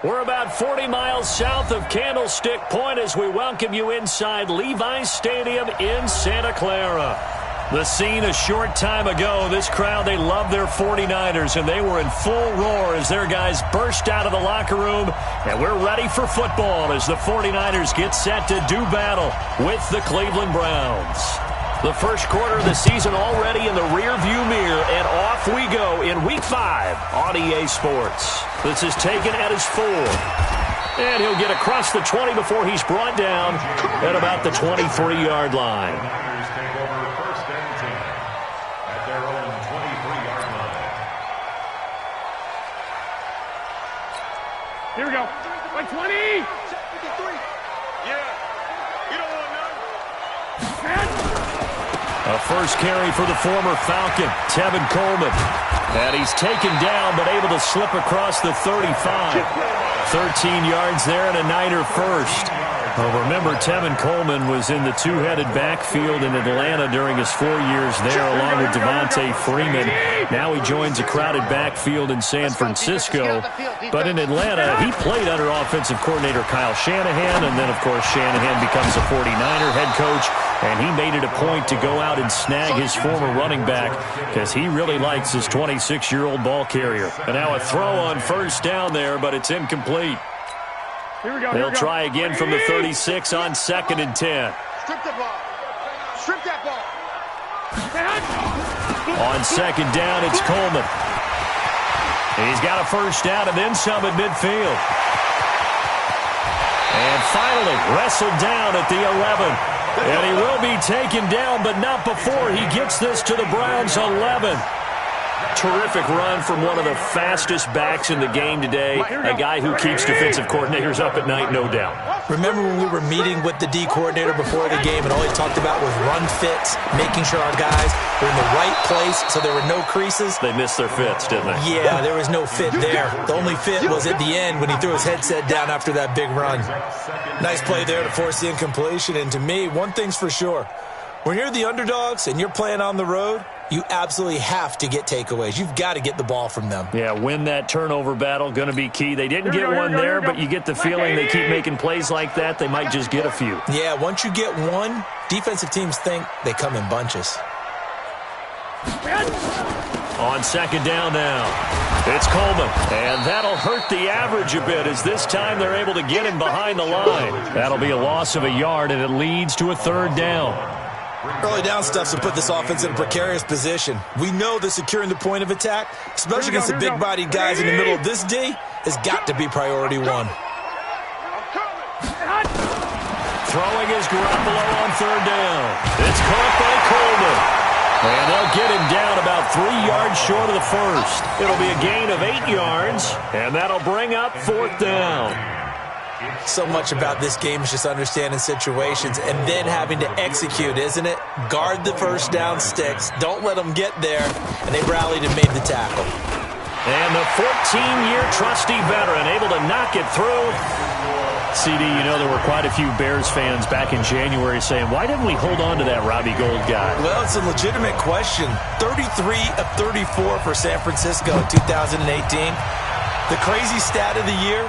We're about 40 miles south of Candlestick Point as we welcome you inside Levi's Stadium in Santa Clara. The scene a short time ago, this crowd, they love their 49ers, and they were in full roar as their guys burst out of the locker room, and we're ready for football as the 49ers get set to do battle with the Cleveland Browns. The first quarter of the season already in the rearview mirror, and off we go in Week 5 on EA Sports. This is taken at his 4. And he'll get across the 20 before he's brought down at about the 23-yard line. Take over first and 10 at their own 23-yard line. Here we go. Like 20. Yeah. You don't want none. A first carry for the former Falcon, Tevin Coleman. And he's taken down but able to slip across the 35. 13 yards there and a Niner first. Well, remember, Tevin Coleman was in the two-headed backfield in Atlanta during his 4 years there along with Devontae Freeman. Now he joins a crowded backfield in San Francisco. But in Atlanta, he played under offensive coordinator Kyle Shanahan, and then, of course, Shanahan becomes a 49er head coach, and he made it a point to go out and snag his former running back because he really likes his 26-year-old ball carrier. And now a throw on first down there, but it's incomplete. Here we go. They'll try again from the 36 on 2nd and 10. Strip the ball. Strip that ball. On 2nd down, it's Coleman. He's got a first down and then some at midfield. And finally wrestled down at the 11. And he will be taken down, but not before he gets this to the Browns' 11. Terrific run from one of the fastest backs in the game today, a guy who keeps defensive coordinators up at night, no doubt. Remember when we were meeting with the D coordinator before the game and all he talked about was run fits, making sure our guys were in the right place so there were no creases? They missed their fits, didn't they? Yeah, there was no fit there. The only fit was at the end when he threw his headset down after that big run. Nice play there to force the incompletion, and to me, one thing's for sure. When you're the underdogs and you're playing on the road, you absolutely have to get takeaways. You've got to get the ball from them. Yeah, win that turnover battle, going to be key. They didn't get one there, but you get the feeling they keep making plays like that, they might just get a few. Yeah, once you get one, defensive teams think they come in bunches. On 2nd down now, it's Coleman. And that'll hurt the average a bit as this time they're able to get him behind the line. That'll be a loss of a yard, and it leads to a 3rd down. Early down stuff to put this offense in a precarious position. We know that securing the point of attack, especially against the big-bodied guys in the middle of this D, has got to be priority 1. Throwing is Garoppolo on 3rd down. It's caught by Coleman. And they'll get him down about 3 yards short of the first. It'll be a gain of 8 yards, and that'll bring up 4th down. So much about this game is just understanding situations and then having to execute, isn't it? Guard the first down sticks. Don't let them get there. And they rallied and made the tackle. And the 14-year trusty veteran able to knock it through. CD, you know there were quite a few Bears fans back in January saying, why didn't we hold on to that Robbie Gould guy? Well, it's a legitimate question. 33 of 34 for San Francisco in 2018. The crazy stat of the year,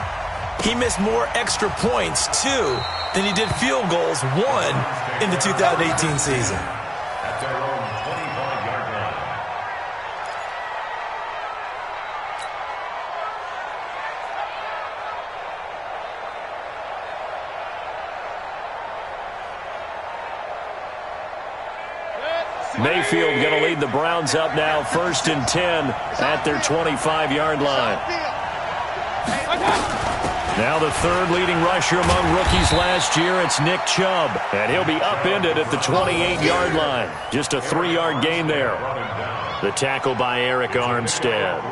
he missed more extra points, 2, than he did field goals, 1, in the 2018 season. At their own 25-yard line. Mayfield going to lead the Browns up now, 1st and 10 at their 25-yard line. Now the 3rd leading rusher among rookies last year, it's Nick Chubb. And he'll be upended at the 28-yard line. Just a 3-yard gain there. The tackle by Eric Armstead.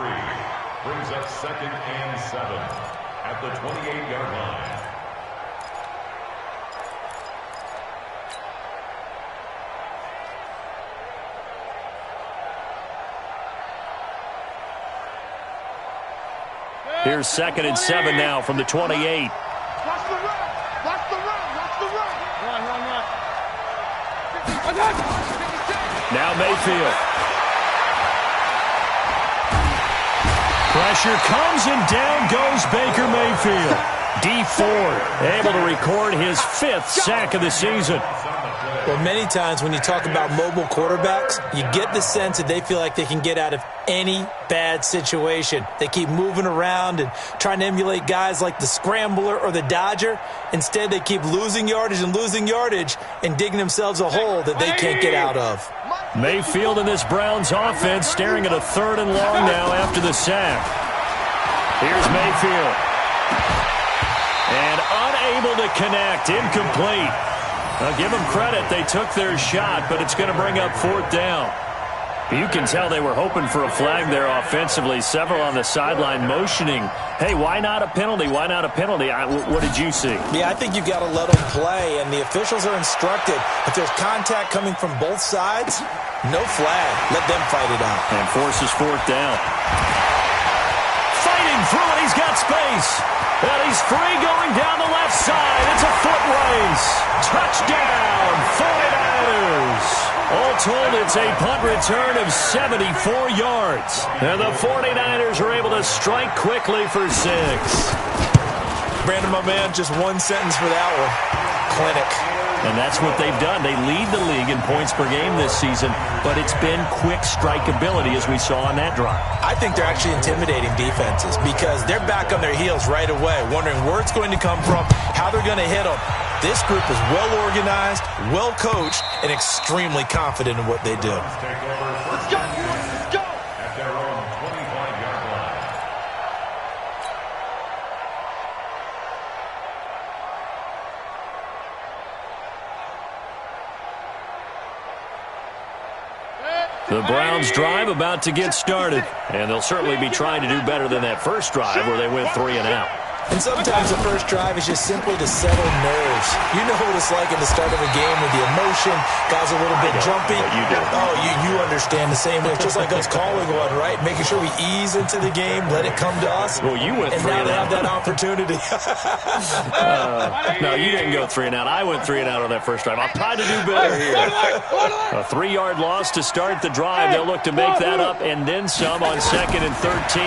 Brings up 2nd and 7 at the 28-yard line. Here's 2nd and 7 now from the 28. Watch the run. Watch the run. Watch the run. Run. Now Mayfield. Pressure comes and down goes Baker Mayfield. Mayfield. D Ford able to record his 5th sack of the season. Well, many times when you talk about mobile quarterbacks, you get the sense that they feel like they can get out of any bad situation. They keep moving around and trying to emulate guys like the Scrambler or the Dodger. Instead, they keep losing yardage and digging themselves a hole that they can't get out of. Mayfield in this Browns offense staring at a 3rd and long now after the sack. Here's Mayfield. And unable to connect, incomplete. Now give them credit, they took their shot, but it's going to bring up 4th down. You can tell they were hoping for a flag there offensively. Several on the sideline motioning, hey, why not a penalty? Why not a penalty? What did you see? Yeah, I think you've got to let them play, and the officials are instructed. If there's contact coming from both sides, no flag. Let them fight it out. And forces 4th down. Fighting through it, he's got space. And he's free going down the left side. It's a foot race. Touchdown, 49ers. All told, it's a punt return of 74 yards. And the 49ers are able to strike quickly for 6. Brandon, my man, just one sentence for that one. Clinic. And that's what they've done. They lead the league in points per game this season, but it's been quick strikeability as we saw on that drive. I think they're actually intimidating defenses because they're back on their heels right away, wondering where it's going to come from, how they're going to hit them. This group is well organized, well coached, and extremely confident in what they do. Let's go. Let's go. At their own 25-yard line. The Browns drive about to get started, and they'll certainly be trying to do better than that first drive where they went 3 and out. And sometimes the first drive is just simply to settle nerves. You know what it's like at the start of a game with the emotion, guys a little bit jumpy. You do. Oh, you understand the same way. It's just like us calling one, right? Making sure we ease into the game, let it come to us. Well, you went 3 and now and they out. have that opportunity. No, you didn't go 3 and out. I went 3 and out on that first drive. I'll try to do better here. A 3-yard loss to start the drive. They'll look to make that up and then some on 2nd and 13.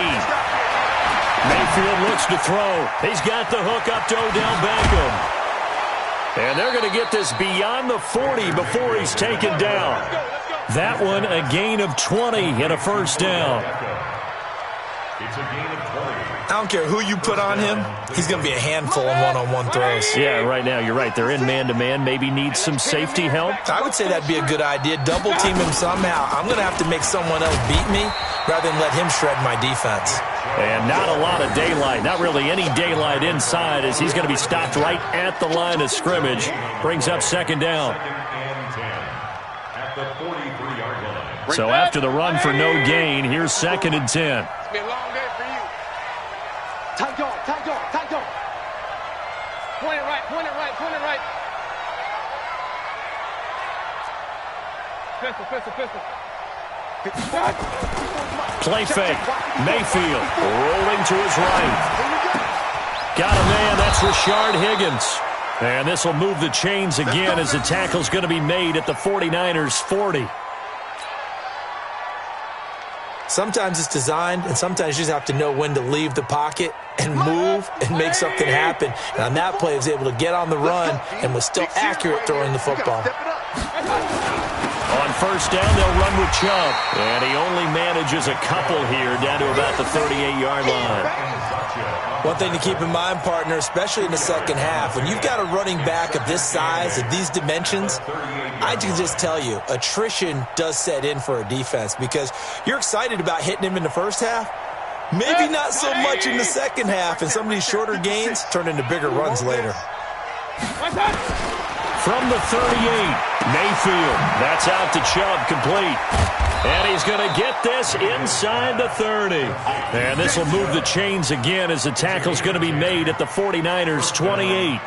Mayfield looks to throw. He's got the hook up to Odell Beckham. And they're going to get this beyond the 40 before he's taken down. That one a gain of 20 and a first down. It's a gain of 20. I don't care who you put on him. He's going to be a handful in one-on-one throws. Yeah, right now, you're right. They're in man-to-man. Maybe need some safety help. I would say that'd be a good idea. Double team him somehow. I'm going to have to make someone else beat me rather than let him shred my defense. And not a lot of daylight. Not really any daylight inside as he's going to be stopped right at the line of scrimmage. Brings up 2nd down. 2nd and 10 at the 43-yard line. So after the run for no gain, here's 2nd and 10. It's been a long day for you. Tight dog, tight dog, tight dog. Point it right, point it right, point it right. Pistol, pistol, pistol. Play fake. Mayfield rolling to his right. Got a man. That's Rashard Higgins. And this will move the chains again as the tackle's going to be made at the 49ers 40. Sometimes it's designed, and sometimes you just have to know when to leave the pocket and move and make something happen. And on that play, he was able to get on the run and was still accurate throwing the football. On first down, they'll run with Chubb. And he only manages a couple here down to about the 38-yard line. One thing to keep in mind, partner, especially in the second half, when you've got a running back of this size, of these dimensions, I can just tell you, attrition does set in for a defense because you're excited about hitting him in the first half. Maybe not so much in the second half, and some of these shorter gains turn into bigger runs later. From the 38, Mayfield. That's out to Chubb, complete. And he's going to get this inside the 30. And this will move the chains again as the tackle's going to be made at the 49ers 28.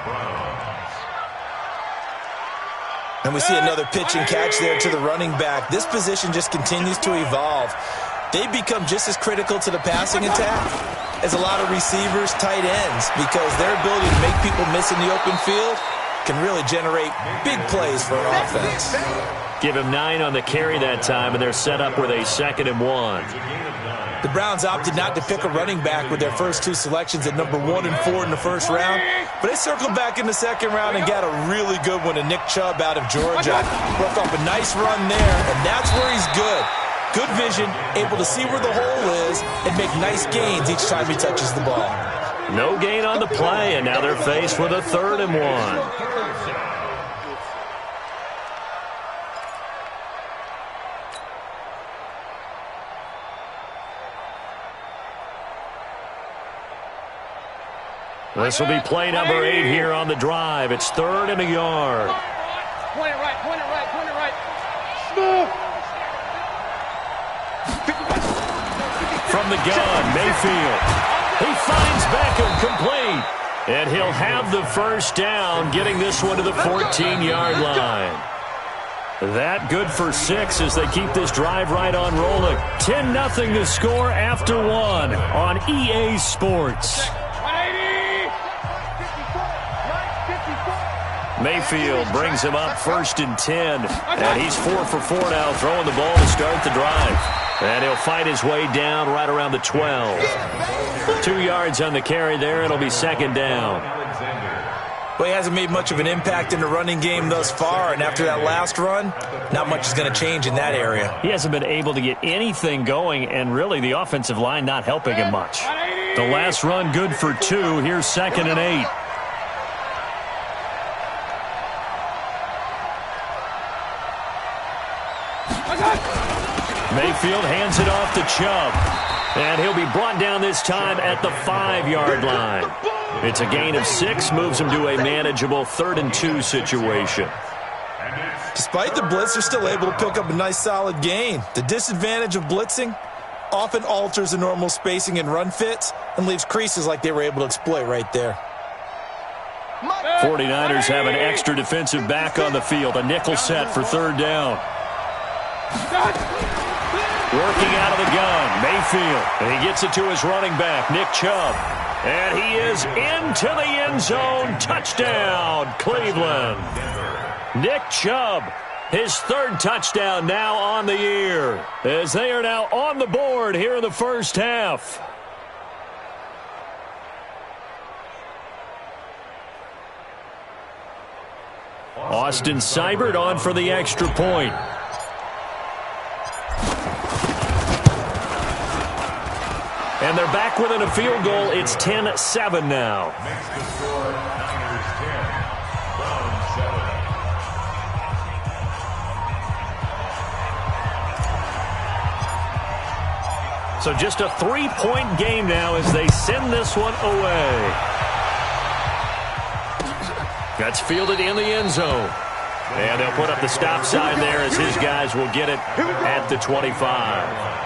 And we see another pitch and catch there to the running back. This position just continues to evolve. They become just as critical to the passing attack as a lot of receivers, tight ends, because their ability to make people miss in the open field can really generate big plays for an offense. Give him 9 on the carry that time, and they're set up with a 2nd and 1. The Browns opted not to pick a running back with their first 2 selections at number 1 and 4 in the first round, but they circled back in the second round and got a really good one to Nick Chubb out of Georgia. Broke off a nice run there, and that's where he's good. Good vision, able to see where the hole is, and make nice gains each time he touches the ball. No gain on the play, and now they're faced with a 3rd and 1. This will be play number 8 here on the drive. It's 3rd and a yard. Point it right, point it right, point it right. From the gun, Mayfield. He finds Beckham complete. And he'll have the first down, getting this one to the 14-yard line. That good for 6 as they keep this drive right on rolling. 10-0 the score after 1 on EA Sports. Mayfield brings him up 1st and 10. And he's 4 for 4 now, throwing the ball to start the drive. And he'll fight his way down right around the 12. 2 yards on the carry there. It'll be 2nd down. Well, he hasn't made much of an impact in the running game thus far, and after that last run, not much is going to change in that area. He hasn't been able to get anything going, and really the offensive line not helping him much. The last run good for 2. Here's 2nd and 8. Mayfield hands it off to Chubb. And he'll be brought down this time at the 5-yard line. It's a gain of 6, moves him to a manageable 3rd and 2 situation. Despite the blitz, they're still able to pick up a nice solid gain. The disadvantage of blitzing often alters the normal spacing and run fits and leaves creases like they were able to exploit right there. 49ers have an extra defensive back on the field. A nickel set for 3rd down. Working out of the gun, Mayfield. And he gets it to his running back, Nick Chubb. And he is into the end zone. Touchdown, Cleveland. Nick Chubb, his 3rd touchdown now on the year, as they are now on the board here in the first half. Austin Seibert on for the extra point. And they're back within a field goal. It's 10-7 now. Makes the score Niners 10, Browns 7. So just a 3-point game now as they send this one away. That's fielded in the end zone. And they'll put up the stop sign there as his guys will get it at the 25.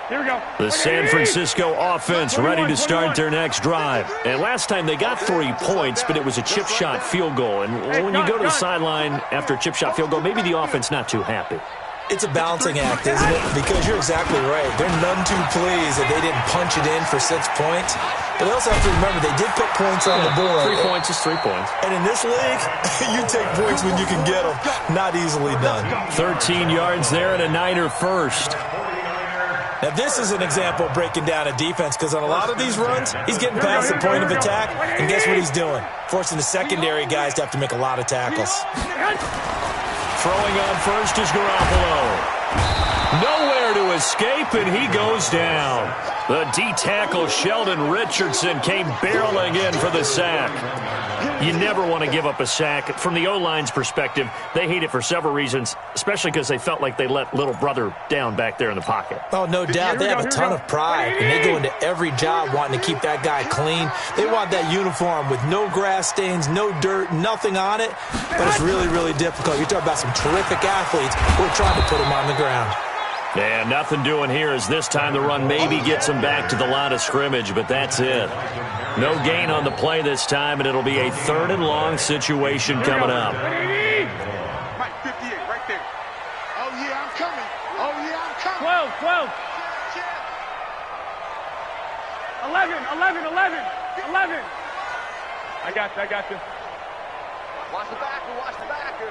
Here we go. The San Francisco offense ready to start their next drive. And last time they got 3 points, but it was a chip shot field goal. And when you go to the sideline after a chip shot field goal, maybe the offense not too happy. It's a balancing act, isn't it? Because you're exactly right. They're none too pleased that they didn't punch it in for 6 points. But they also have to remember they did put points on the board. 3 points is 3 points. And in this league, you take points when you can get them. Not easily done. 13 yards there and a Niner first. Now, this is an example of breaking down a defense because on a lot of these runs, he's getting past the point of attack, and guess what he's doing? Forcing the secondary guys to have to make a lot of tackles. Throwing on first is Garoppolo. Nowhere to escape, and he goes down. The D-tackle Sheldon Richardson came barreling in for the sack. You never want to give up a sack. From the O-line's perspective, they hate it for several reasons, especially because they felt like they let little brother down back there in the pocket. Oh, no doubt. They have a ton of pride, and they go into every job wanting to keep that guy clean. They want that uniform with no grass stains, no dirt, nothing on it, but it's really, really difficult. You're talking about some terrific athletes who are trying to put him on the ground. And nothing doing here as this time the run maybe gets them back to the line of scrimmage, but that's it. No gain on the play this time, and it'll be a 3rd and long situation coming up. Mike 58, right there. Oh, yeah, I'm coming. Oh, yeah, I'm coming. 12. 11. I got you. Watch the backer, watch the backer.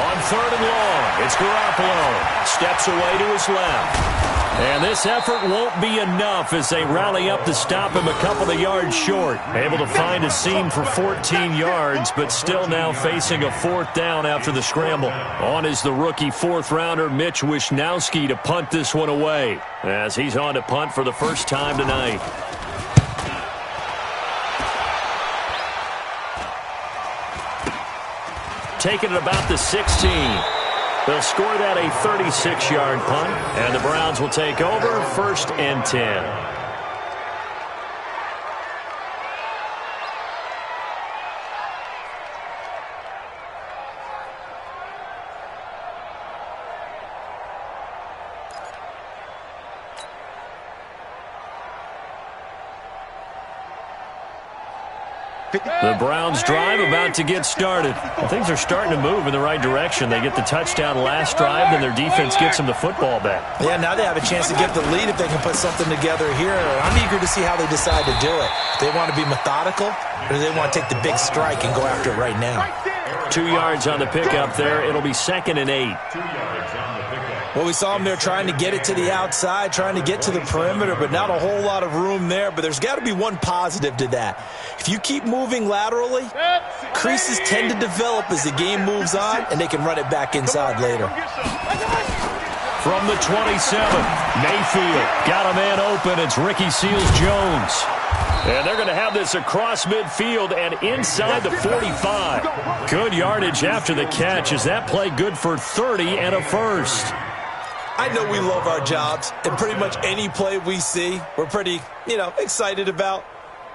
On 3rd and long, it's Garoppolo. Steps away to his left. And this effort won't be enough as they rally up to stop him a couple of yards short. Able to find a seam for 14 yards, but still now facing a 4th down after the scramble. On is the rookie 4th-rounder Mitch Wishnowski to punt this one away, as he's on to punt for the first time tonight. Taking it about the 16. They'll score that a 36-yard punt, and the Browns will take over 1st and 10. The Browns drive about to get started. Things are starting to move in the right direction. They get the touchdown last drive, then their defense gets them the football back. Yeah, now they have a chance to get the lead if they can put something together here. I'm eager to see how they decide to do it. Do they want to be methodical, or do they want to take the big strike and go after it right now? 2 yards on the pickup there. It'll be 2nd and 8. 2 yards on the pickup. Well, we saw them there trying to get it to the outside, trying to get to the perimeter, but not a whole lot of room there. But there's got to be one positive to that. If you keep moving laterally, creases tend to develop as the game moves on, and they can run it back inside later. From the 27, Mayfield got a man open. It's Ricky Seals-Jones. And they're going to have this across midfield and inside the 45. Good yardage after the catch. Is that play good for 30 and a first? I know we love our jobs, and pretty much any play we see, we're pretty, excited about.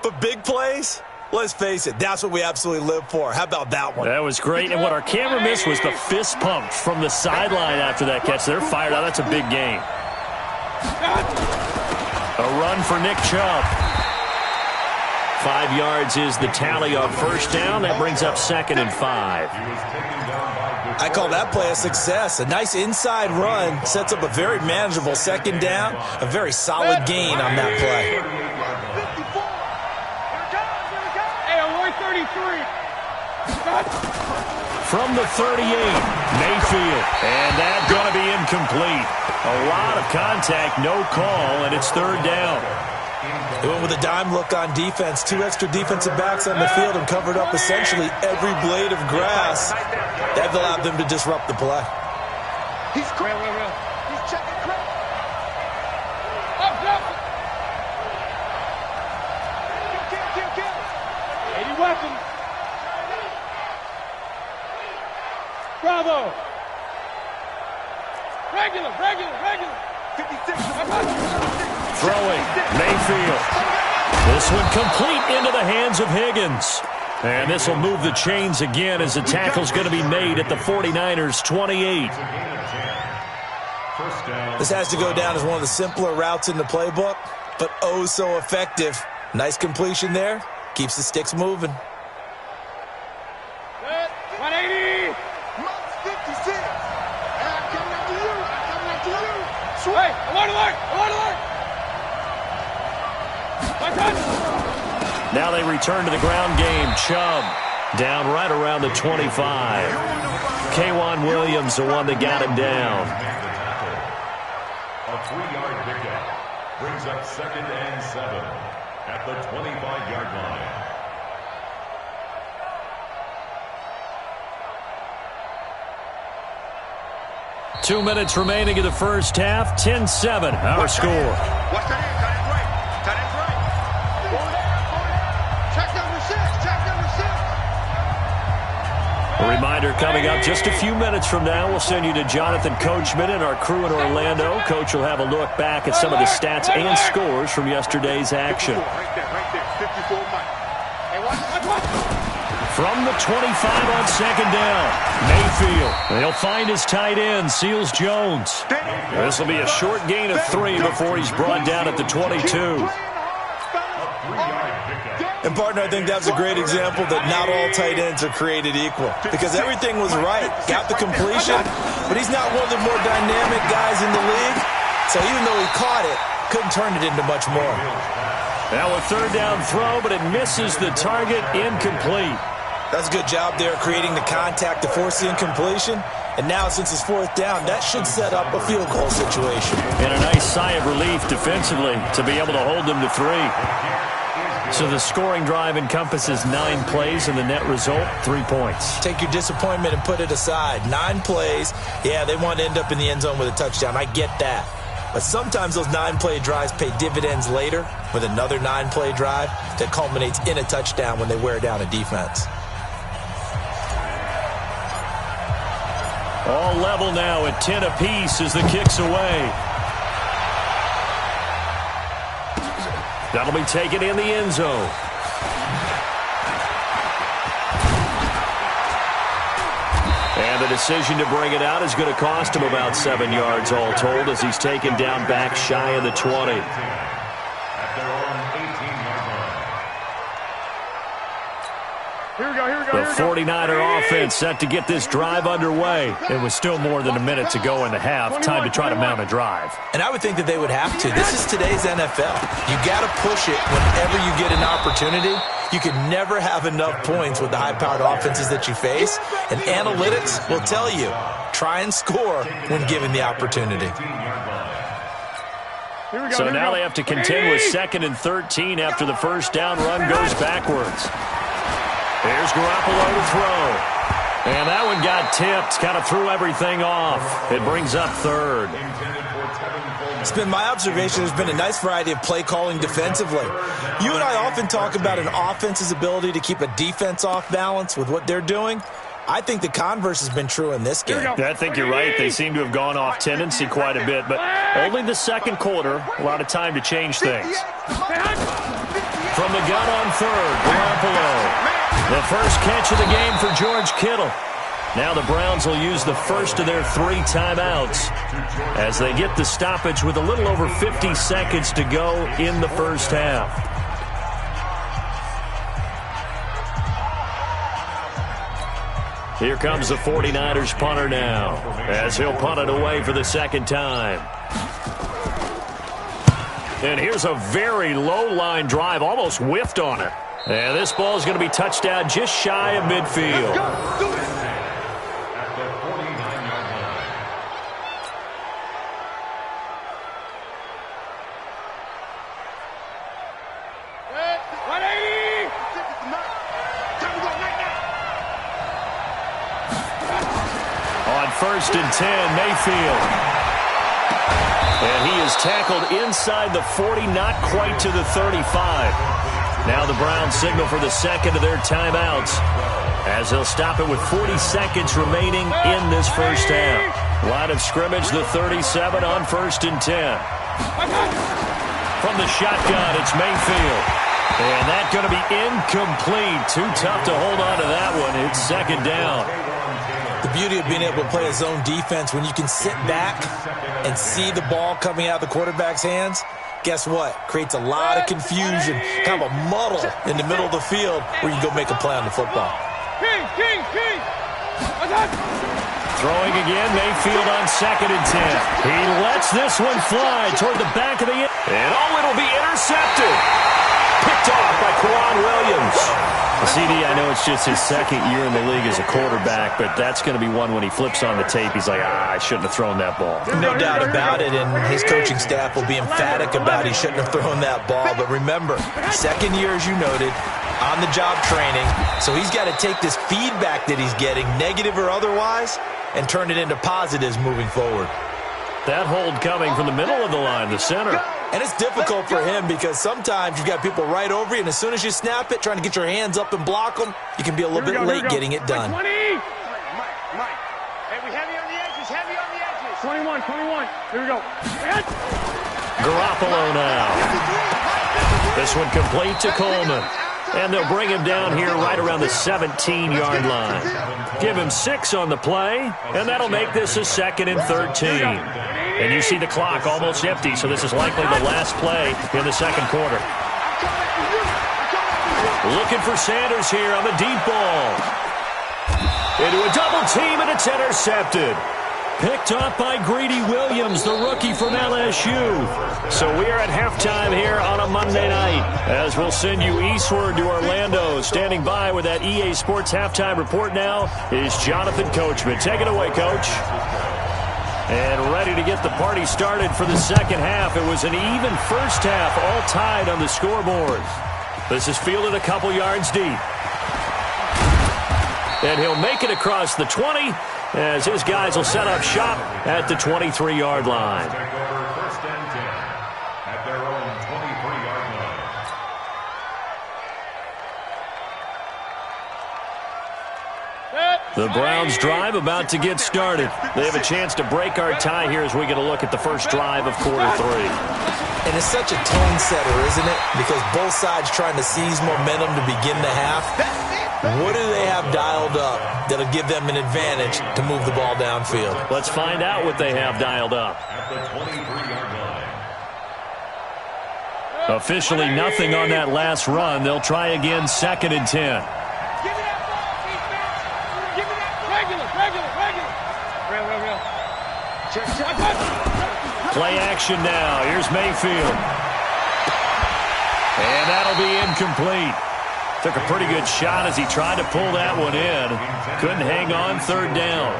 But big plays, let's face it, that's what we absolutely live for. How about that one? That was great, and what our camera missed was the fist pump from the sideline after that catch. They're fired out. That's a big game. A run for Nick Chubb. 5 yards is the tally on first down. That brings up 2nd and 5. I call that play a success. A nice inside run sets up a very manageable 2nd down. A very solid gain on that play. Hey, Lloyd 33. From the 38, Mayfield. And that's going to be incomplete. A lot of contact, no call, and it's 3rd down. They went with a dime look on defense. 2 extra defensive backs on the field and covered up essentially every blade of grass. That allowed them to disrupt the play. He's quick. He's checking quick. Up. Kill. 80 weapons. Bravo. Regular. 56. Throwing, Mayfield. This one complete into the hands of Higgins. And this will move the chains again as the tackle's going to be made at the 49ers' 28. This has to go down as one of the simpler routes in the playbook, but oh so effective. Nice completion there. Keeps the sticks moving. 180. 56. I'm coming after you. Hey, alert. Now they return to the ground game. Chubb down right around the 25. K'Wan Williams, the one that got him down. A 3-yard pickup brings up 2nd and 7 at the 25-yard line. Two minutes remaining in the first half. 10-7, our score. Watch that in. Tight end's right. Check number 6. A reminder coming up just a few minutes from now. We'll send you to Jonathan Coachman and our crew in Orlando. Coach will have a look back at some of the stats and scores from yesterday's action. Right there. 54 Mike. Hey, watch. From the 25 on 2nd down, Mayfield. They'll find his tight end, Seals-Jones. This will be a short gain of 3 before he's brought down at the 22. And, partner, I think that's a great example that not all tight ends are created equal. Because everything was right. Got the completion, but he's not one of the more dynamic guys in the league. So even though he caught it, couldn't turn it into much more. Now a third down throw, but it misses the target, incomplete. That's a good job there creating the contact to force the incompletion. And now, since it's fourth down, that should set up a field goal situation. And a nice sigh of relief defensively to be able to hold them to 3. So the scoring drive encompasses 9 plays, and the net result, 3 points. Take your disappointment and put it aside. 9 plays. Yeah, they want to end up in the end zone with a touchdown. I get that. But sometimes those 9-play drives pay dividends later with another 9-play drive that culminates in a touchdown when they wear down a defense. All level now at 10 apiece as the kick's away. That'll be taken in the end zone. And the decision to bring it out is going to cost him about 7 yards all told as he's taken down back shy of the 20. At their own 18-yard line. Here we go, here we go, The here we go. 49er offense set to get this drive underway. It was still more than a minute to go in the half. Time to try to mount a drive. And I would think that they would have to. This is today's NFL. You got to push it whenever you get an opportunity. You can never have enough points with the high-powered offenses that you face. And analytics will tell you, try and score when given the opportunity. Here we go, So here we now go. they have to contend with 2nd and 13 after the first down run goes backwards. Here's Garoppolo to throw. And that one got tipped, kind of threw everything off. It brings up 3rd. It's been my observation there's been a nice variety of play calling defensively. You and I often talk about an offense's ability to keep a defense off balance with what they're doing. I think the converse has been true in this game. I think you're right. They seem to have gone off tendency quite a bit, but only the second quarter, a lot of time to change things. From the gun on 3rd, Garoppolo. The first catch of the game for George Kittle. Now the Browns will use the first of their 3 timeouts as they get the stoppage with a little over 50 seconds to go in the first half. Here comes the 49ers punter now as he'll punt it away for the second time. And here's a very low-line drive, almost whiffed on it. And this ball is going to be touched down just shy of midfield. At the 49-yard line. Good. 180. On 1st and 10, Mayfield. And he is tackled inside the 40, not quite to the 35. Now the Browns signal for the second of their timeouts as they'll stop it with 40 seconds remaining in this first half. Line of scrimmage, the 37 on 1st and 10. From the shotgun, it's Mayfield. And that's going to be incomplete. Too tough to hold on to that one. It's 2nd down. The beauty of being able to play a zone defense when you can sit back and see the ball coming out of the quarterback's hands, guess what? Creates a lot of confusion, kind of a muddle in the middle of the field where you go make a play on the football. King. Throwing again, Mayfield on 2nd and 10. He lets this one fly toward the back of the end. And it'll be intercepted. Picked off by Quan Williams. CD, I know it's just his 2nd year in the league as a quarterback, but that's going to be one when he flips on the tape. He's like, I shouldn't have thrown that ball. No doubt about it, and his coaching staff will be emphatic about he shouldn't have thrown that ball. But remember, 2nd year, as you noted, on-the-job training. So he's got to take this feedback that he's getting, negative or otherwise, and turn it into positives moving forward. That hold coming from the middle of the line, the center. And it's difficult for him because sometimes you've got people right over you, and as soon as you snap it, trying to get your hands up and block them, you can be a little bit late getting it done. 20. Mike. Hey, we heavy on the edges, 21. Here we go. Garoppolo now. This one complete to Coleman. And they'll bring him down here right around the 17-yard line. Give him 6 on the play, and that'll make this a 2nd and 13. And you see the clock almost empty, so this is likely the last play in the second quarter. Looking for Sanders here on the deep ball. Into a double team, and it's intercepted. Picked off by Greedy Williams, the rookie from LSU. So we are at halftime here on a Monday night, as we'll send you eastward to Orlando. Standing by with that EA Sports halftime report now is Jonathan Coachman. Take it away, Coach. And ready to get the party started for the second half. It was an even first half, all tied on the scoreboard. This is fielded a couple yards deep. And he'll make it across the 20 as his guys will set up shop at the 23-yard line. Take over first and 10 at their own 23-yard line. The Browns drive about to get started. They have a chance to break our tie here as we get a look at the first drive of quarter 3. And it's such a tone setter, isn't it? Because both sides trying to seize momentum to begin the half. What do they have dialed up that'll give them an advantage to move the ball downfield? Let's find out what they have dialed up. At the 23-yard line. Officially nothing on that last run. They'll try again, 2nd and 10. Play action now. Here's Mayfield. And that'll be incomplete. Took a pretty good shot as he tried to pull that one in. Couldn't hang on, 3rd down.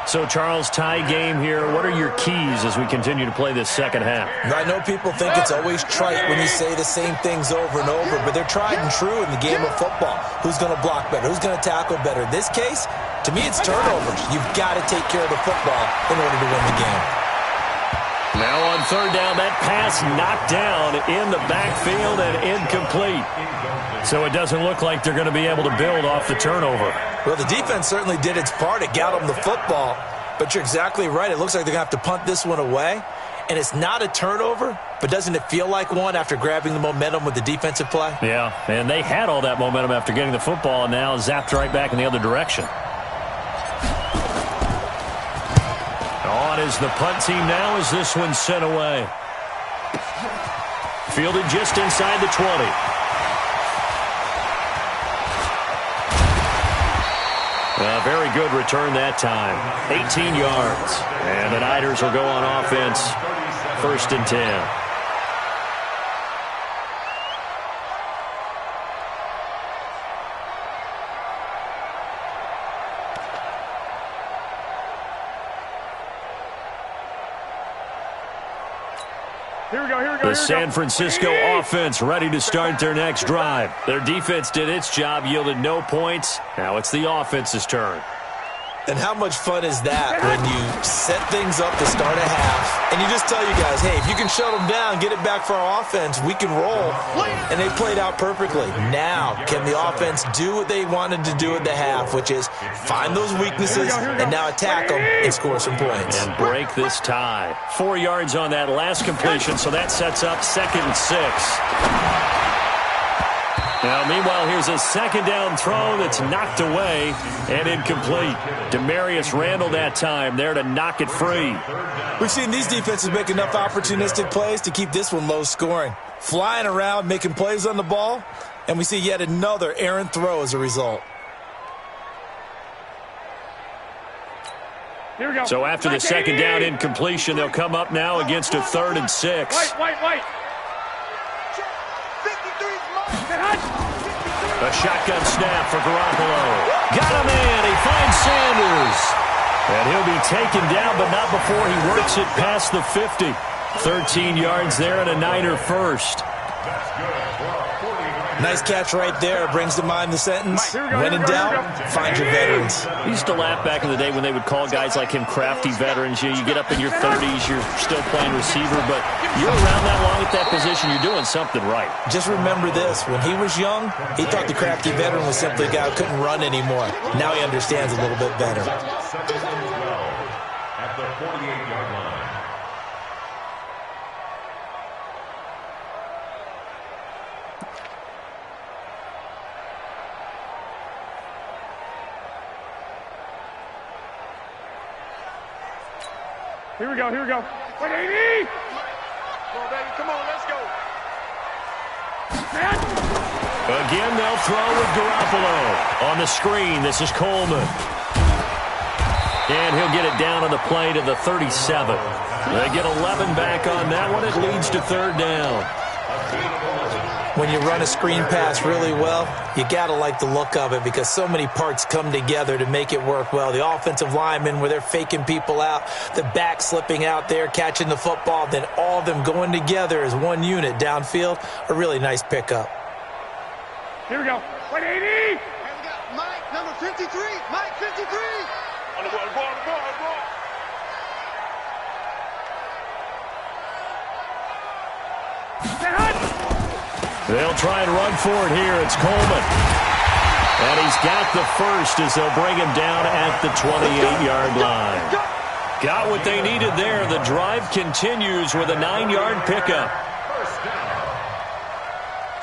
So, Charles, tie game here. What are your keys as we continue to play this second half? I know people think it's always trite when you say the same things over and over, but they're tried and true in the game of football. Who's going to block better? Who's going to tackle better? In this case, to me, it's turnovers. You've got to take care of the football in order to win the game. Now on 3rd down, that pass knocked down in the backfield and incomplete. So it doesn't look like they're going to be able to build off the turnover. Well, the defense certainly did its part. It got them the football. But you're exactly right. It looks like they're going to have to punt this one away. And it's not a turnover, but doesn't it feel like one after grabbing the momentum with the defensive play? Yeah, and they had all that momentum after getting the football and now zapped right back in the other direction. On is the punt team now as this one's sent away. Fielded just inside the 20. A very good return that time. 18 yards. And the Niners will go on offense. 1st and 10. The San Francisco offense ready to start their next drive. Their defense did its job, yielded no points. Now it's the offense's turn. And how much fun is that when you set things up to start a half and you just tell you guys, hey, if you can shut them down, get it back for our offense, we can roll. And they played out perfectly. Now, can the offense do what they wanted to do at the half, which is find those weaknesses and now attack them and score some points. And break this tie. 4 yards on that last completion, so that sets up 2nd and 6. Now, meanwhile, here's a 2nd down throw that's knocked away and incomplete. Demarius Randall that time there to knock it free. We've seen these defenses make enough opportunistic plays to keep this one low scoring. Flying around, making plays on the ball, and we see yet another errant throw as a result. Here we go. So after the 2nd down incompletion, they'll come up now against a 3rd and 6. White. A shotgun snap for Garoppolo. Got him in. He finds Sanders. And he'll be taken down, but not before he works it past the 50. 13 yards there and a Niner first. Nice catch right there. Brings to mind the sentence, when in doubt, find your veterans. I used to laugh back in the day when they would call guys like him crafty veterans. You get up in your 30s, you're still playing receiver, but you're around that long at that position, you're doing something right. Just remember this. When he was young, he thought the crafty veteran was simply a guy who couldn't run anymore. Now he understands a little bit better. At the 48-yard line. Here we go. 180. Come on, baby. Come on, let's go. Again, they'll throw with Garoppolo. On the screen, this is Coleman. And he'll get it down on the play to the 37. They get 11 back on that one. It leads to third down. When you run a screen pass really well, you got to like the look of it because so many parts come together to make it work well. The offensive linemen, where they're faking people out, the back slipping out there, catching the football, then all of them going together as one unit downfield, a really nice pickup. Here we go. 180. Here we go. Mike, number 53. Mike, 53. On the ball. They'll try and run for it here. It's Coleman. And he's got the first as they'll bring him down at the 28-yard line. Got what they needed there. The drive continues with a 9-yard pickup.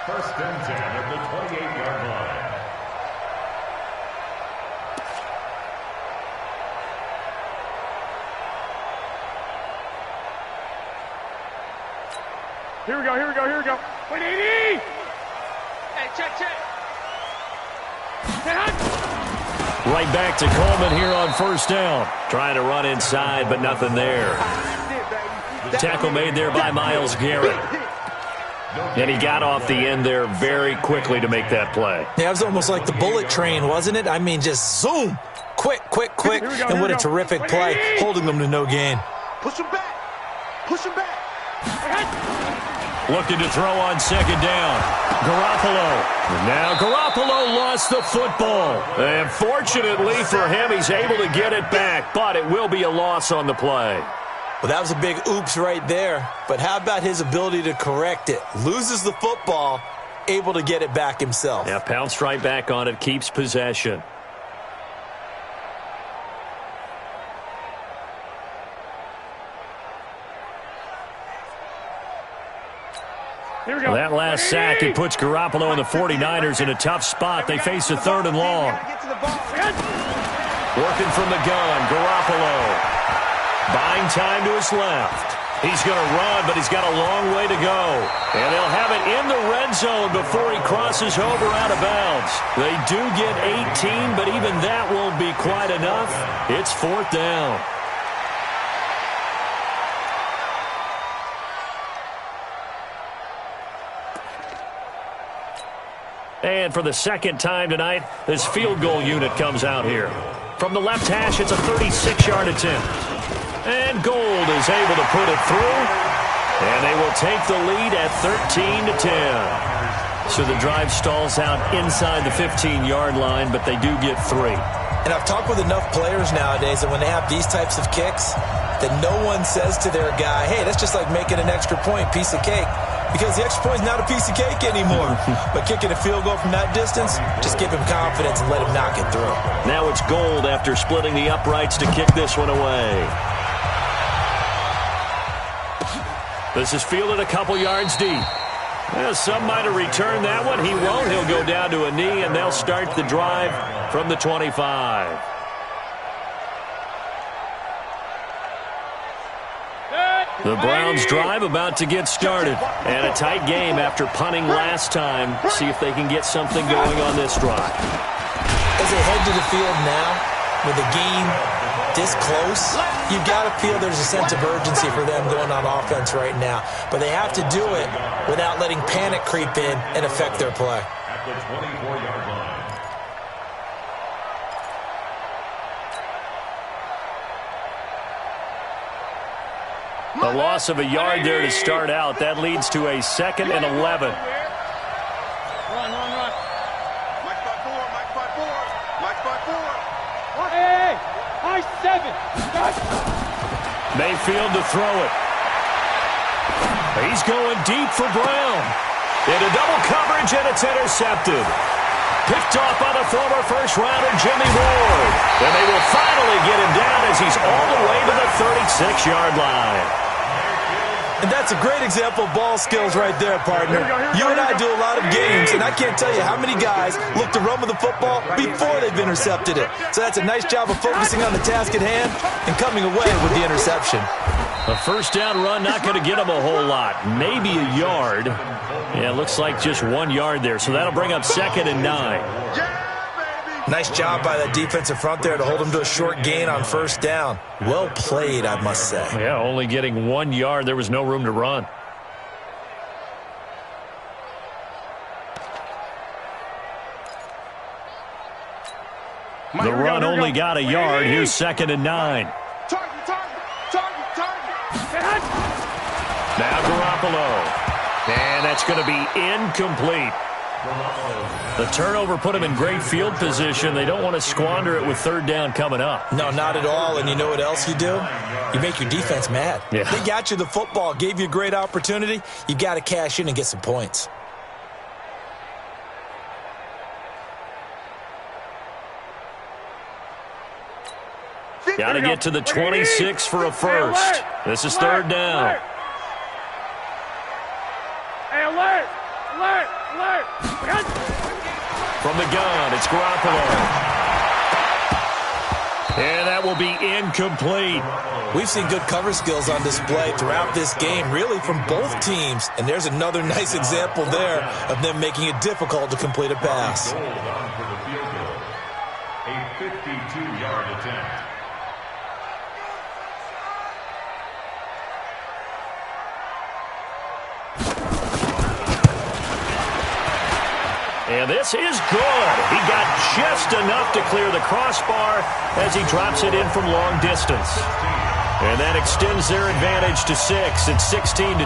First and 10 at the 28-yard line. Here we go. 180. Hey, check. Right back to Coleman here on first down. Trying to run inside, but nothing there. Tackle made there by Myles Garrett. And he got off the end there very quickly to make that play. Yeah, it was almost like the bullet train, wasn't it? I mean, just zoom. Quick. And what a terrific play, holding them to no gain. Push him back. Looking to throw on second down. Garoppolo. Now Garoppolo lost the football. And fortunately for him, he's able to get it back. But it will be a loss on the play. Well, that was a big oops right there. But how about his ability to correct it? Loses the football, able to get it back himself. Yeah, pounced right back on it, keeps possession. Here we go. That last sack, it puts Garoppolo and the 49ers in a tough spot. They face a third and long. Working from the gun, Garoppolo. Buying time to his left. He's going to run, but he's got a long way to go. And they'll have it in the red zone before he crosses over out of bounds. They do get 18, but even that won't be quite enough. It's fourth down. And for the second time tonight, this field goal unit comes out here. From the left hash, it's a 36-yard attempt. And Gold is able to put it through. And they will take the lead at 13-10. So the drive stalls out inside the 15-yard line, but they do get 3. And I've talked with enough players nowadays that when they have these types of kicks, that no one says to their guy, hey, that's just like making an extra point, piece of cake. Because the extra point is not a piece of cake anymore. But kicking a field goal from that distance, just give him confidence and let him knock it through. Now it's Gold after splitting the uprights to kick this one away. This is fielded a couple yards deep. Well, some might have returned that one. He won't. He'll go down to a knee, and they'll start the drive from the 25. The Browns drive about to get started. And a tight game after punting last time. See if they can get something going on this drive. As they head to the field now, with the game this close, you've got to feel there's a sense of urgency for them going on offense right now. But they have to do it without letting panic creep in and affect their play. At the 24-yard line. A loss of a yard there to start out. That leads to a 2nd and 11. Run. Mike 5-4. Hey, high 7. Mayfield to throw it. He's going deep for Brown. Into double coverage, and it's intercepted. Picked off by the former first-rounder Jimmy Ward. And they will finally get him down as he's all the way to the 36-yard line. And that's a great example of ball skills right there, partner. You and I do a lot of games, and I can't tell you how many guys look to run with the football before they've intercepted it. So that's a nice job of focusing on the task at hand and coming away with the interception. A first down run, not going to get him a whole lot. Maybe a yard. Yeah, it looks like just 1 yard there. So that'll bring up 2nd and 9. Yeah, baby. Nice job by that defensive front there to hold him to a short gain on first down. Well played, I must say. Yeah, only getting 1 yard. There was no room to run. The run only got a yard. Here's 2nd and 9. Now Garoppolo. And that's going to be incomplete. The turnover put them in great field position. They don't want to squander it with 3rd down coming up. No, not at all. And you know what else you do? You make your defense mad. Yeah. They got you the football, gave you a great opportunity. You got to cash in and get some points. Got to get to the 26 for a first. This is 3rd down. Hey, alert! Alert! Alert! From the gun, it's Garoppolo. And that will be incomplete. We've seen good cover skills on display throughout this game, really from both teams. And there's another nice example there of them making it difficult to complete a pass. Goal line for the field goal. A 52-yard attempt. And this is good. He got just enough to clear the crossbar as he drops it in from long distance. And that extends their advantage to 6. It's 16-10.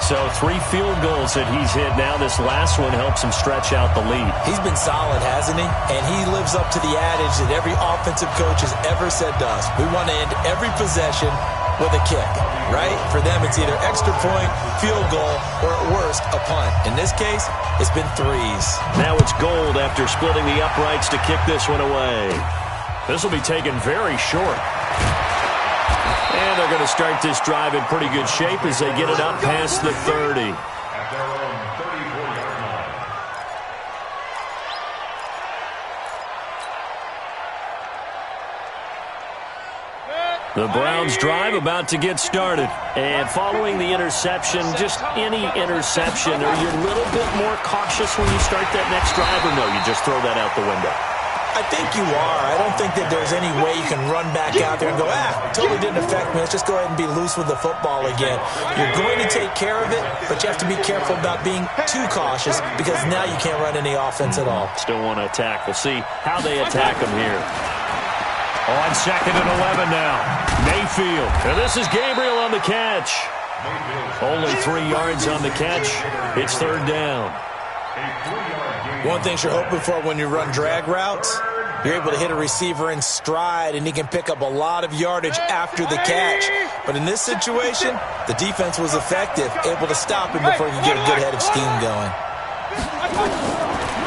So 3 field goals that he's hit now. This last one helps him stretch out the lead. He's been solid, hasn't he? And he lives up to the adage that every offensive coach has ever said to us. We want to end every possession with a kick, right? For them, it's either extra point, field goal, or at worst, a punt. In this case, it's been 3s. Now it's Gold after splitting the uprights to kick this one away. This will be taken very short. And they're going to start this drive in pretty good shape as they get it up past the 30. At their own 34-yard line. The Browns drive about to get started. And following the interception, just any interception, are you a little bit more cautious when you start that next drive, or no, you just throw that out the window? I think you are. I don't think that there's any way you can run back out there and go, totally didn't affect me. Let's just go ahead and be loose with the football again. You're going to take care of it, but you have to be careful about being too cautious because now you can't run any offense at all. Still want to attack. We'll see how they attack them here. On 2nd and 11 now. Mayfield. And this is Gabriel on the catch. Only 3 yards on the catch. It's 3rd down. One thing you're hoping for when you run drag routes, you're able to hit a receiver in stride, and he can pick up a lot of yardage after the catch. But in this situation, the defense was effective, able to stop him before he could get a good head of steam going.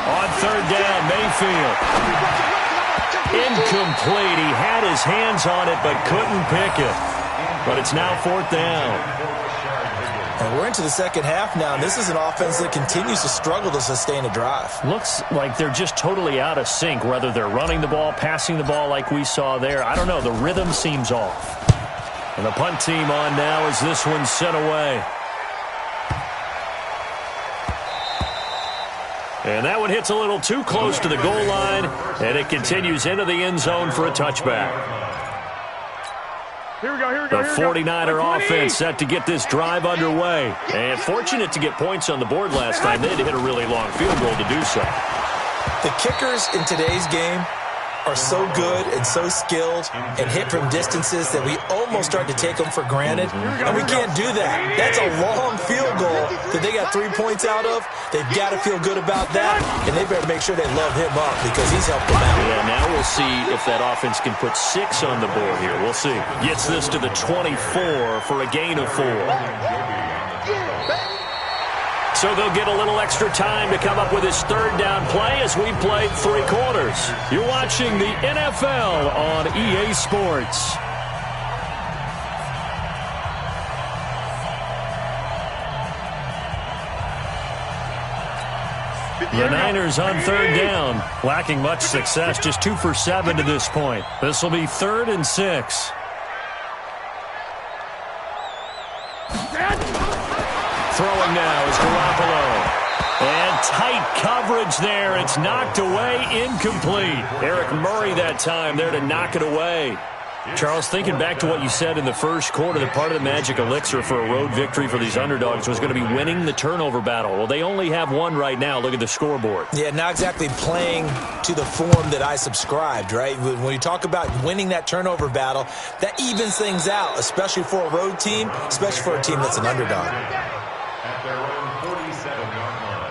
On 3rd down, Mayfield. Incomplete. He had his hands on it but couldn't pick it. But it's now 4th down. And we're into the second half now, and this is an offense that continues to struggle to sustain a drive. Looks like they're just totally out of sync, whether they're running the ball, passing the ball like we saw there. I don't know. The rhythm seems off. And the punt team on now as this one's sent away. And that one hits a little too close to the goal line, and it continues into the end zone for a touchback. Here we go, here we go, The here we go. 49er offense set to get this drive underway. And fortunate to get points on the board last time. They had to hit a really long field goal to do so. The kickers in today's game are so good and so skilled and hit from distances that we almost start to take them for granted. And we can't do that. That's a long field goal that they got 3 points out of. They've got to feel good about that, and they better make sure they love him up because he's helped them out. Yeah, now we'll see if that offense can put 6 on the board here. We'll see. Gets this to the 24 for a gain of 4. So they'll get a little extra time to come up with his 3rd down play as we played 3 quarters. You're watching the NFL on EA Sports. The Niners on 3rd down, lacking much success, just 2 for 7 to this point. This will be 3rd and 6. Throwing now is Garoppolo. And tight coverage there. It's knocked away, incomplete. Eric Murray that time there to knock it away. Charles, thinking back to what you said in the first quarter, that part of the magic elixir for a road victory for these underdogs was going to be winning the turnover battle. Well, they only have one right now. Look at the scoreboard. Yeah, not exactly playing to the form that I subscribed, right? When you talk about winning that turnover battle, that evens things out, especially for a road team, especially for a team that's an underdog. At their own 47-yard line.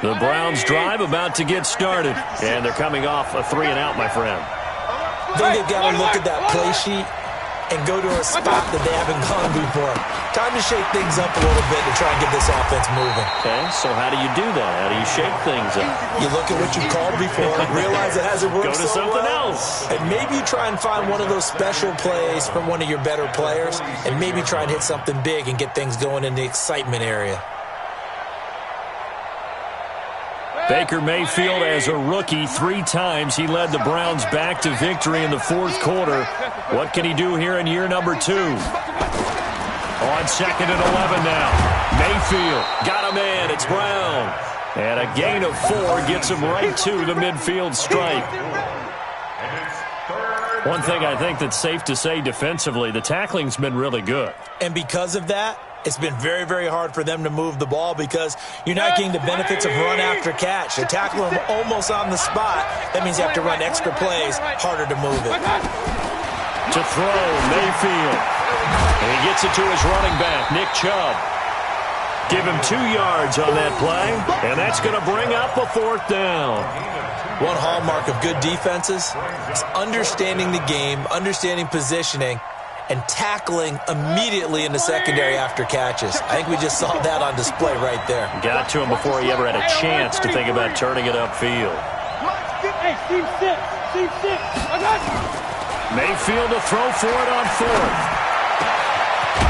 The Browns drive about to get started, and they're coming off a 3-and-out, my friend. I think they've got to look at that play sheet and go to a spot that they haven't gone before. Time to shake things up a little bit to try and get this offense moving. Okay, so how do you do that? How do you shake things up? You look at what you called before, realize it hasn't worked Go to so something well, else. and maybe you try and find one of those special plays from one of your better players, and maybe try and hit something big and get things going in the excitement area. Baker Mayfield, as a rookie, 3 times he led the Browns back to victory in the fourth quarter. What can he do here in year number 2? On 2nd and 11 now. Mayfield got a man. It's Brown. And a gain of 4 gets him right to the midfield stripe. One thing I think that's safe to say defensively, the tackling's been really good. And because of that, it's been very, very hard for them to move the ball because you're not getting the benefits of run after catch. They tackle him almost on the spot. That means you have to run extra plays, harder to move it. To throw, Mayfield. And he gets it to his running back, Nick Chubb. Give him 2 yards on that play, and that's going to bring up a 4th down. One hallmark of good defenses is understanding the game, understanding positioning, and tackling immediately in the secondary after catches. I think we just saw that on display right there. Got to him before he ever had a chance to think about turning it upfield. Hey, Steve 6. Steve 6. I got you. Mayfield to throw for it on 4th.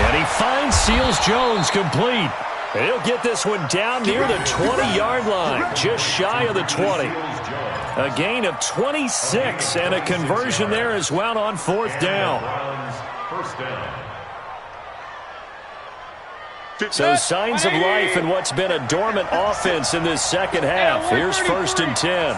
And he finds Seals-Jones complete. And he'll get this one down near the 20-yard line, just shy of the 20. A gain of 26 and a conversion there as well on 4th down. First down. So signs of life in what's been a dormant offense in this second half. Here's 1st and 10.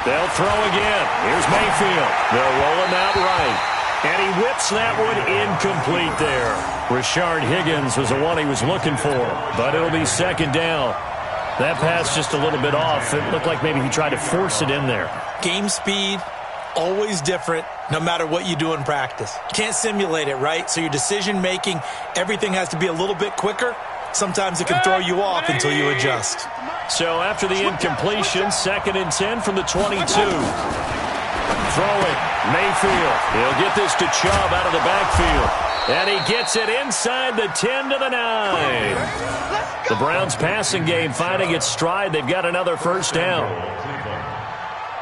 They'll throw again. Here's Mayfield. They'll roll him out right. And he whips that one incomplete there. Rashard Higgins was the one he was looking for, but it'll be 2nd down. That pass just a little bit off. It looked like maybe he tried to force it in there. Game speed, always different, no matter what you do in practice. You can't simulate it, right? So your decision-making, everything has to be a little bit quicker. Sometimes it can throw you off until you adjust. So after the incompletion, 2nd and 10 from the 22. Throwing, Mayfield. He'll get this to Chubb out of the backfield. And he gets it inside the 10 to the 9. The Browns passing game finding its stride. They've got another 1st down.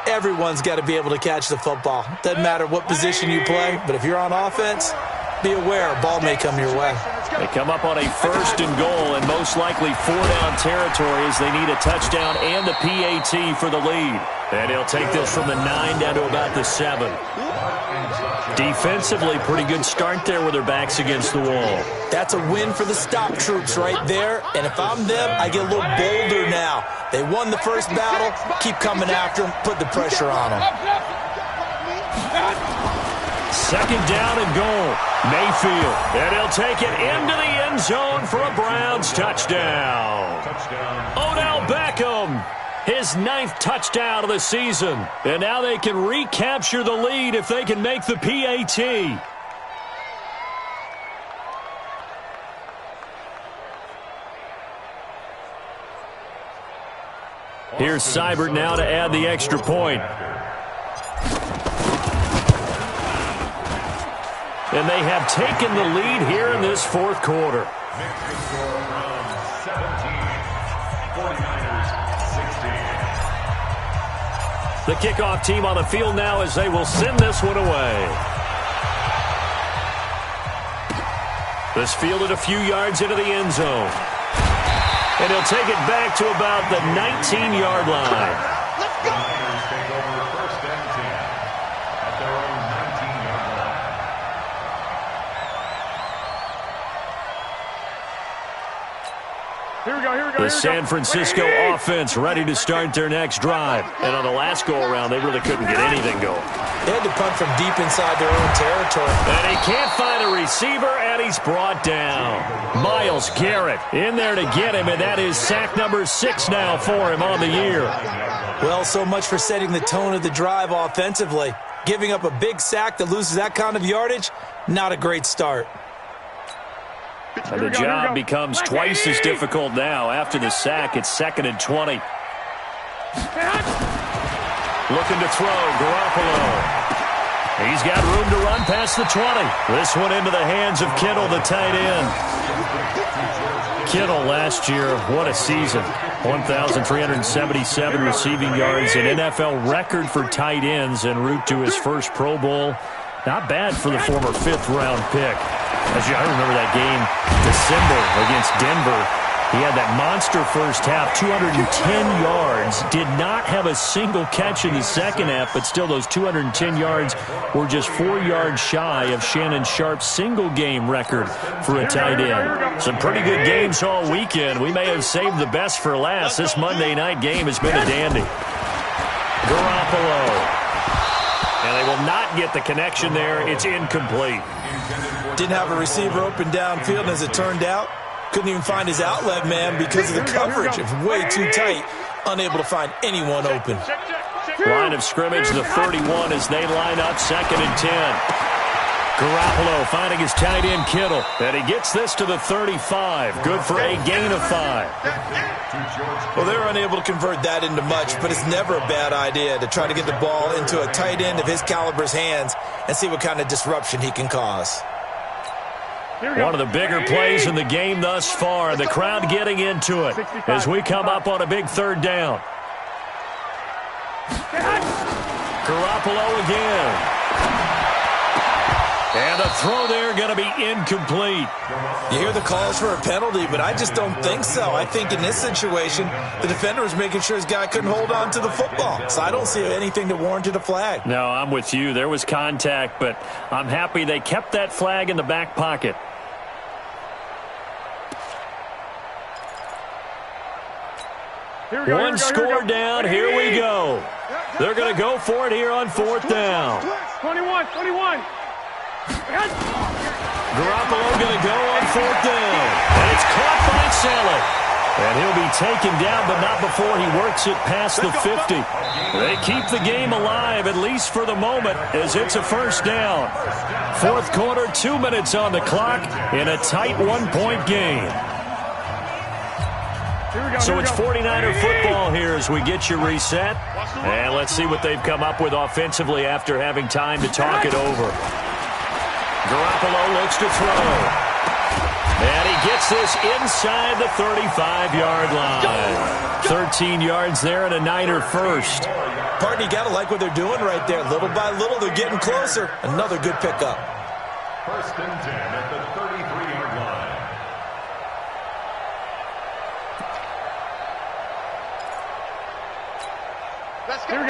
Everyone's got to be able to catch the football. Doesn't matter what position you play, but if you're on offense, be aware a ball may come your way. They come up on a 1st and goal and most likely 4-down territory as they need a touchdown and the PAT for the lead. And he'll take this from the 9 down to about the 7. Defensively, pretty good start there with their backs against the wall. That's a win for the stop troops right there. And if I'm them, I get a little bolder now. They won the first battle. Keep coming after them. Put the pressure on them. 2nd down and goal. Mayfield. And he'll take it into the end zone for a Browns touchdown. Odell Beckham. His 9th touchdown of the season. And now they can recapture the lead if they can make the PAT. Here's Seibert now to add the extra point. And they have taken the lead here in this 4th quarter. The kickoff team on the field now as they will send this one away. This fielded a few yards into the end zone. And he'll take it back to about the 19-yard line. Let's go. Take over 1st and 10 at their own The San Francisco offense ready to start their next drive. And on the last go-around, they really couldn't get anything going. They had to punt from deep inside their own territory. And he can't find a receiver, and he's brought down. Myles Garrett in there to get him, and that is sack number 6 now for him on the year. Well, so much for setting the tone of the drive offensively. Giving up a big sack that loses that kind of yardage, not a great start. And the job becomes twice as difficult now. After the sack, it's 2nd and 20. Looking to throw, Garoppolo. He's got room to run past the 20. This one into the hands of Kittle, the tight end. Kittle last year, what a season. 1,377 receiving yards, an NFL record for tight ends en route to his first Pro Bowl. Not bad for the former 5th-round pick. I remember that game, December against Denver. He had that monster first half, 210 yards. Did not have a single catch in the second half, but still those 210 yards were just 4 yards shy of Shannon Sharp's single-game record for a tight end. Some pretty good games all weekend. We may have saved the best for last. This Monday night game has been a dandy. Garoppolo. And they will not get the connection there. It's incomplete. Didn't have a receiver open downfield, and as it turned out, couldn't even find his outlet man because of the coverage. It was way too tight, unable to find anyone open. Line of scrimmage, the 31 as they line up, 2nd and 10. Garoppolo finding his tight end Kittle, and he gets this to the 35. Good for a gain of 5. Well, they're unable to convert that into much, but it's never a bad idea to try to get the ball into a tight end of his caliber's hands and see what kind of disruption he can cause. One of the bigger plays in the game thus far. The crowd getting into it as we come up on a big 3rd down. Garoppolo again. And the throw there going to be incomplete. You hear the calls for a penalty, but I just don't think so. I think in this situation, the defender was making sure his guy couldn't hold on to the football. So I don't see anything that warranted a flag. No, I'm with you. There was contact, but I'm happy they kept that flag in the back pocket. One score down. Here we go. They're going to go for it here on 4th down. 21. Garoppolo going to go on 4th down. And it's caught by Saleh. And he'll be taken down, but not before he works it past the 50. They keep the game alive, at least for the moment, as it's a 1st down. 4th quarter, 2 minutes on the clock in a tight 1-point game. So it's 49er football here as we get you reset. And let's see what they've come up with offensively after having time to talk it over. Garoppolo looks to throw. And he gets this inside the 35-yard line. 13 yards there and a Niner first. Partner, you got to like what they're doing right there. Little by little, they're getting closer. Another good pickup. 1st and 10 at the 33-yard line.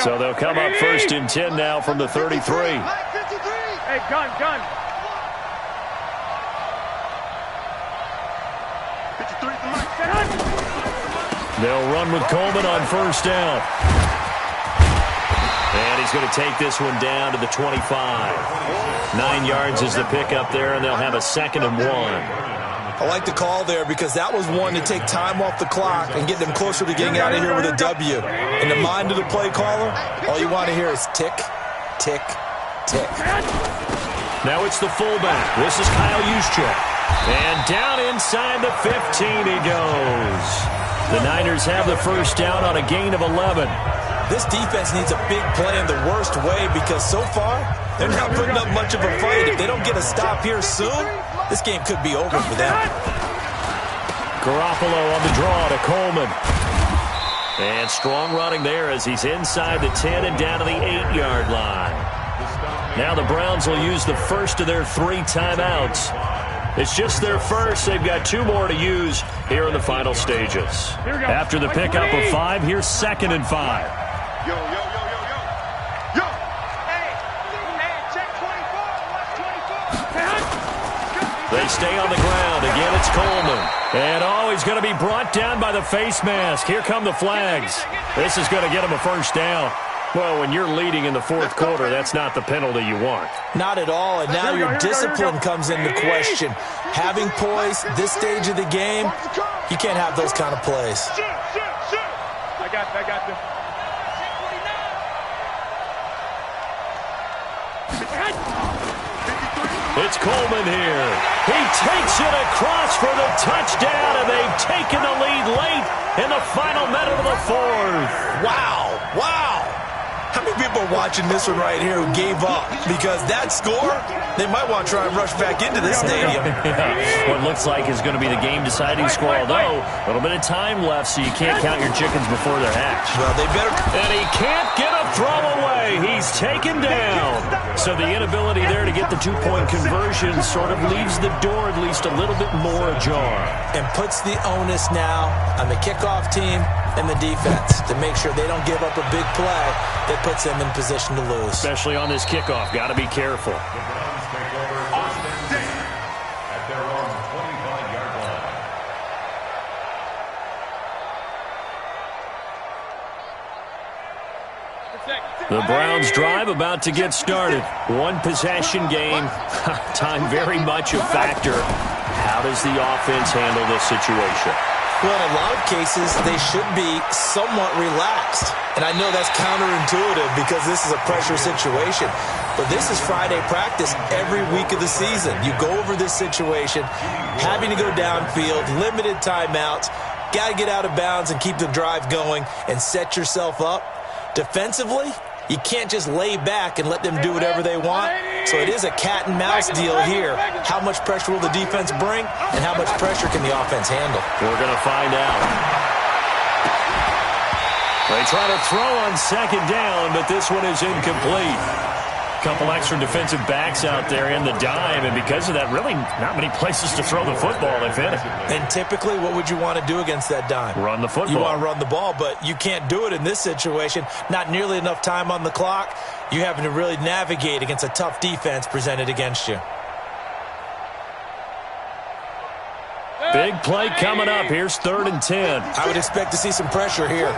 So they'll come up 1st and 10 now from the 33. Hey, gun. They'll run with Coleman on 1st down. And he's going to take this one down to the 25. 9 yards is the pickup there, and they'll have a 2nd and 1. I like the call there because that was one to take time off the clock and get them closer to getting out of here with a W. In the mind of the play caller, all you want to hear is tick, tick, tick. Now it's the fullback. This is Kyle Juszczyk. And down inside the 15 he goes. The Niners have the 1st down on a gain of 11. This defense needs a big play in the worst way because so far, they're not putting up much of a fight. If they don't get a stop here soon, this game could be over for them. Garoppolo on the draw to Coleman. And strong running there as he's inside the 10 and down to the 8-yard line. Now the Browns will use the first of their 3 timeouts. It's just their first. They've got 2 more to use here in the final stages. After the pickup of 5, here's 2nd and 5. Yo. Hey, check 24. What's 24? They stay on the ground. Again, it's Coleman. And, he's going to be brought down by the face mask. Here come the flags. This is going to get him a first down. Well, when you're leading in the fourth quarter, that's not the penalty you want. Not at all, and now your discipline comes into question. Having poise this stage of the game, you can't have those kind of plays. I got this. It's Coleman here. He takes it across for the touchdown, and they've taken the lead late in the final minute of the fourth. Wow. How many people are watching this one right here who gave up? Because that score, they might want to try and rush back into this stadium. Yeah. What looks like is going to be the game-deciding score, although a little bit of time left, so you can't count your chickens before they're hatched. Well, they better... And he can't get a throw away. He's taken down. So the inability there to get the two-point conversion sort of leaves the door at least a little bit more ajar. And puts the onus now on the kickoff team and the defense to make sure they don't give up a big play that puts them in position to lose. Especially on this kickoff. Got to be careful. The Browns take over first and 10 at their own 25-yard line. The Browns drive about to get started. One possession game. Time very much a factor. How does the offense handle this situation? Well, in a lot of cases, they should be somewhat relaxed. And I know that's counterintuitive because this is a pressure situation. But this is Friday practice every week of the season. You go over this situation, having to go downfield, limited timeouts, got to get out of bounds and keep the drive going and set yourself up. Defensively, you can't just lay back and let them do whatever they want. So it is a cat and mouse deal here. How much pressure will the defense bring, and how much pressure can the offense handle? We're going to find out. They try to throw on second down, but this one is incomplete. Couple extra defensive backs out there in the dime, and because of that, really not many places to throw the football, if any. And typically, what would you want to do against that dime? Run the football. You want to run the ball, but you can't do it in this situation. Not nearly enough time on the clock. You're having to really navigate against a tough defense presented against you. Big play coming up. Here's 3rd and 10. I would expect to see some pressure here.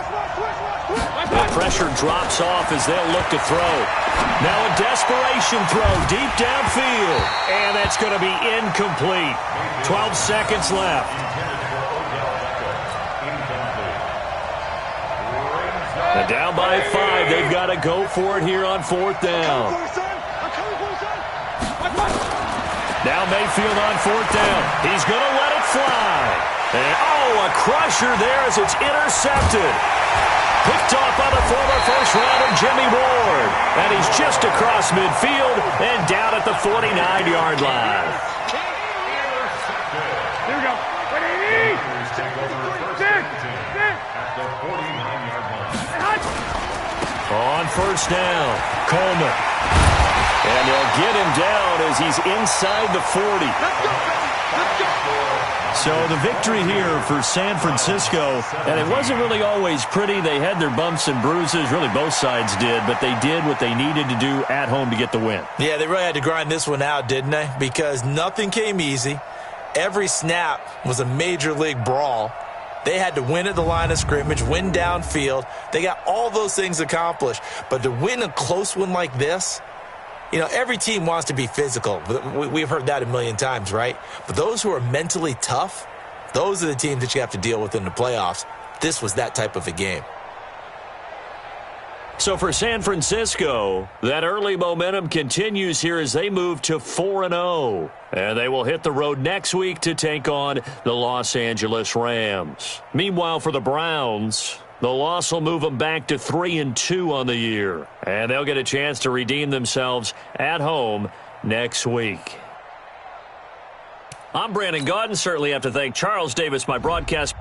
The pressure drops off as they'll look to throw. Now a desperation throw deep downfield. And that's going to be incomplete. 12 seconds left. And down by 5. They've got to go for it here on 4th down. Now Mayfield on 4th down. He's going to let it fly. And, a crusher there as it's intercepted. Picked off by the former first-rounder Jimmy Ward. And he's just across midfield and down at the 49-yard line. Here we go. At the 49-yard line. On 1st down, Coleman. And they'll get him down as he's inside the 40. So the victory here for San Francisco, and it wasn't really always pretty. They had their bumps and bruises. Really, both sides did, but they did what they needed to do at home to get the win. Yeah, they really had to grind this one out, didn't they? Because nothing came easy. Every snap was a major league brawl. They had to win at the line of scrimmage, win downfield. They got all those things accomplished. But to win a close one like this, you know, every team wants to be physical. We've heard that a million times, right? But those who are mentally tough, those are the teams that you have to deal with in the playoffs. This was that type of a game. So for San Francisco, that early momentum continues here as they move to 4-0. And they will hit the road next week to take on the Los Angeles Rams. Meanwhile, for the Browns, the loss will move them back to 3-2 on the year. And they'll get a chance to redeem themselves at home next week. I'm Brandon Gaudin. Certainly have to thank Charles Davis, my broadcast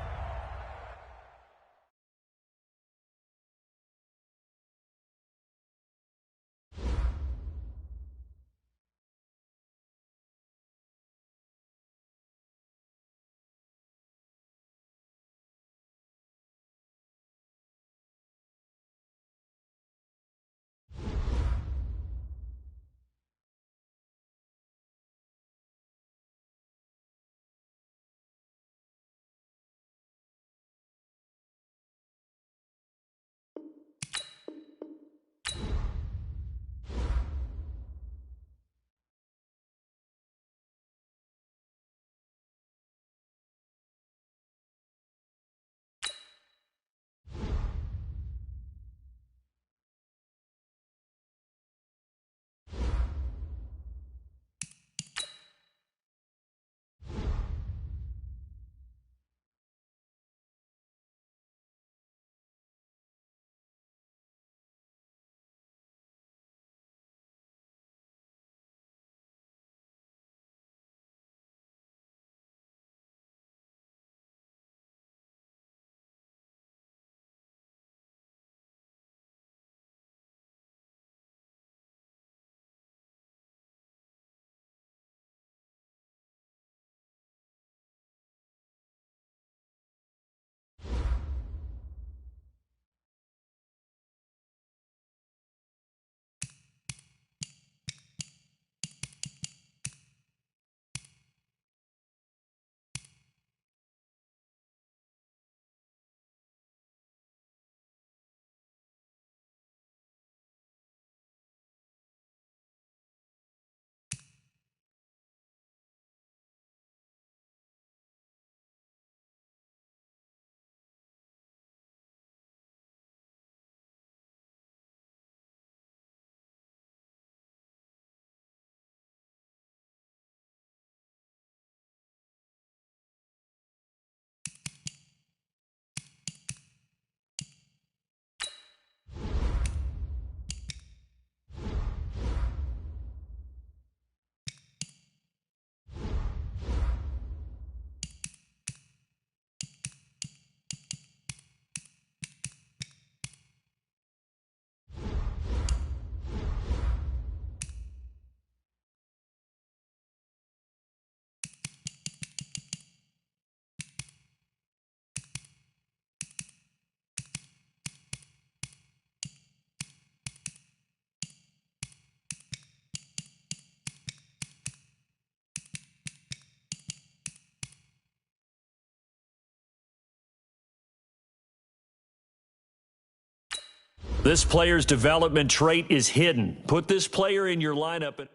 This player's development trait is hidden. Put this player in your lineup.